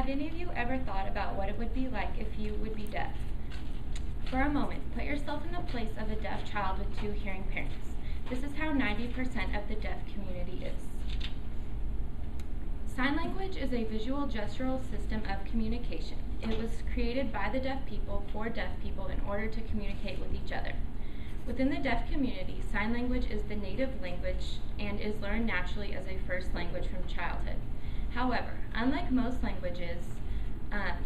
Have any of you ever thought about what it would be like if you would be deaf? For a moment, put yourself in the place of a deaf child with two hearing parents. This is how 90% of the deaf community is. Sign language is a visual gestural system of communication. It was created by the deaf people for deaf people in order to communicate with each other. Within the deaf community, sign language is the native language and is learned naturally as a first language from childhood. However, unlike most languages,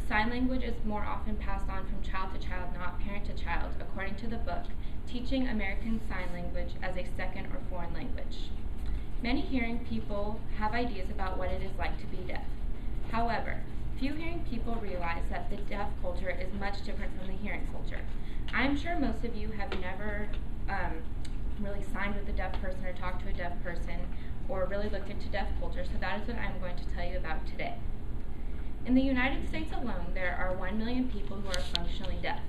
sign language is more often passed on from child to child, not parent to child, according to the book, Teaching American Sign Language as a Second or Foreign Language. Many hearing people have ideas about what it is like to be deaf. However, few hearing people realize that the deaf culture is much different from the hearing culture. I'm sure most of you have never really signed with a deaf person or talked to a deaf person or really looked into deaf culture, so that is what I'm going to tell you about today. In the United States alone, there are 1 million people who are functionally deaf.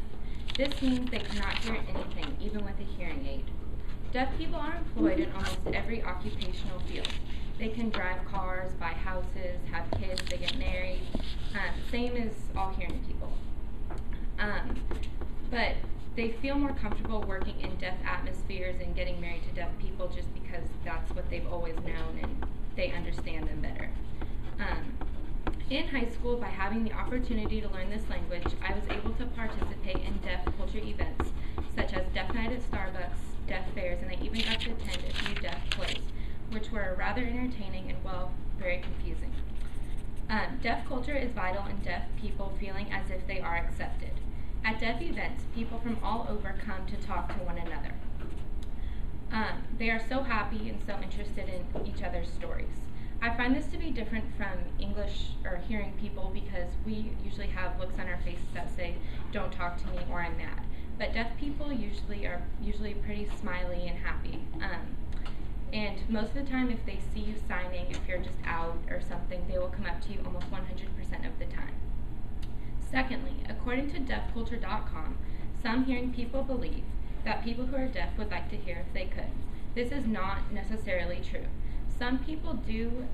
This means they cannot hear anything, even with a hearing aid. Deaf people are employed in almost every occupational field. They can drive cars, buy houses, have kids, they get married, same as all hearing people. But they feel more comfortable working in deaf atmospheres and getting married to deaf people just because that's what they've always known and they understand them better. In high school, by having the opportunity to learn this language, I was able to participate in deaf culture events such as Deaf Night at Starbucks, deaf fairs, and I even got to attend a few deaf plays, which were rather entertaining and, well, very confusing. Deaf culture is vital in deaf people feeling as if they are accepted. At deaf events, people from all over come to talk to one another. They are so happy and so interested in each other's stories. I find this to be different from English or hearing people because we usually have looks on our faces that say, "Don't talk to me," or "I'm mad." But deaf people are usually pretty smiley and happy. And most of the time, if they see you signing, if you're just out or something, they will come up to you almost 100% of the time. Secondly, according to deafculture.com, some hearing people believe that people who are deaf would like to hear if they could. This is not necessarily true. Some people do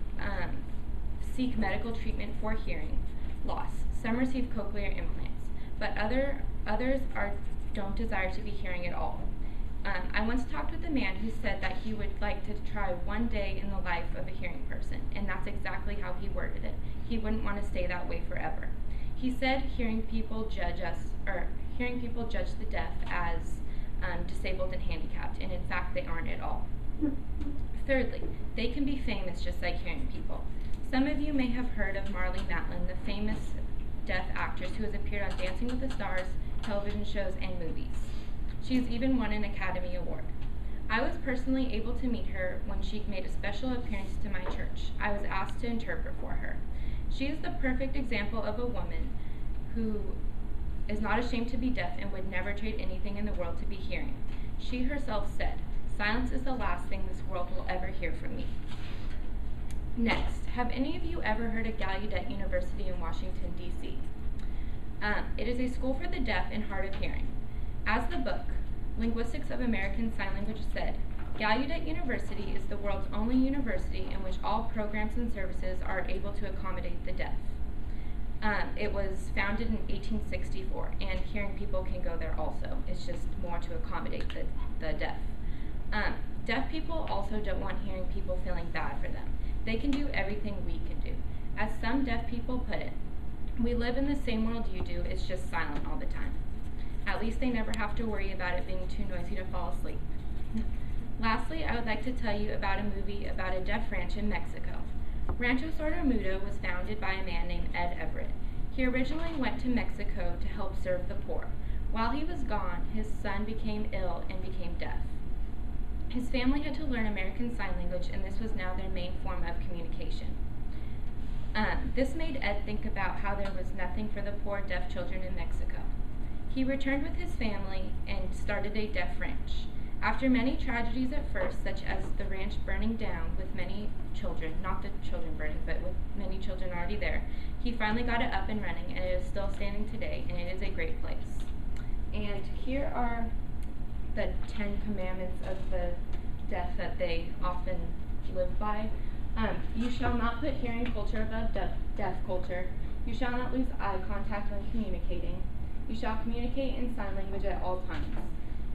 seek medical treatment for hearing loss. Some receive cochlear implants, but others don't desire to be hearing at all. I once talked with a man who said that he would like to try one day in the life of a hearing person, and that's exactly how he worded it. He wouldn't want to stay that way forever. He said hearing people judge the deaf as disabled and handicapped, and in fact they aren't at all. Thirdly, they can be famous just like hearing people. Some of you may have heard of Marlee Matlin, the famous deaf actress who has appeared on Dancing with the Stars, television shows, and movies. She has even won an Academy Award. I was personally able to meet her when she made a special appearance to my church. I was asked to interpret for her. She is the perfect example of a woman who is not ashamed to be deaf and would never trade anything in the world to be hearing. She herself said, "Silence is the last thing this world will ever hear from me." Next, have any of you ever heard of Gallaudet University in Washington, D.C.? It is a school for the deaf and hard of hearing. As the book, Linguistics of American Sign Language said, Gallaudet University is the world's only university in which all programs and services are able to accommodate the deaf. It was founded in 1864, and hearing people can go there also. It's just more to accommodate the deaf. Deaf people also don't want hearing people feeling bad for them. They can do everything we can do. As some deaf people put it, we live in the same world you do, it's just silent all the time. At least they never have to worry about it being too noisy to fall asleep. Lastly, I would like to tell you about a movie about a deaf ranch in Mexico. Rancho Sordomudo was founded by a man named Ed Everett. He originally went to Mexico to help serve the poor. While he was gone, his son became ill and became deaf. His family had to learn American Sign Language, and this was now their main form of communication. This made Ed think about how there was nothing for the poor deaf children in Mexico. He returned with his family and started a deaf ranch. After many tragedies at first, such as the ranch burning down with many children, not the children burning, but with many children already there, he finally got it up and running, and it is still standing today, and it is a great place. And here are the 10 commandments of the deaf that they often live by. You shall not put hearing culture above deaf culture. You shall not lose eye contact when communicating. You shall communicate in sign language at all times.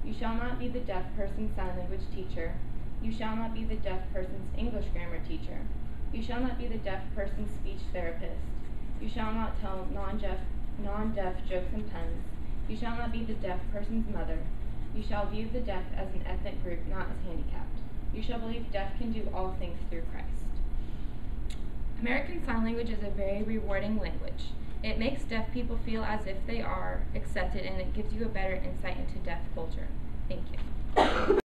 You shall not be the deaf person's sign language teacher. You shall not be the deaf person's English grammar teacher. You shall not be the deaf person's speech therapist. You shall not tell non-deaf jokes and puns. You shall not be the deaf person's mother. You shall view the deaf as an ethnic group, not as handicapped. You shall believe deaf can do all things through Christ. American Sign Language is a very rewarding language. It makes deaf people feel as if they are accepted, and it gives you a better insight into deaf culture. Thank you.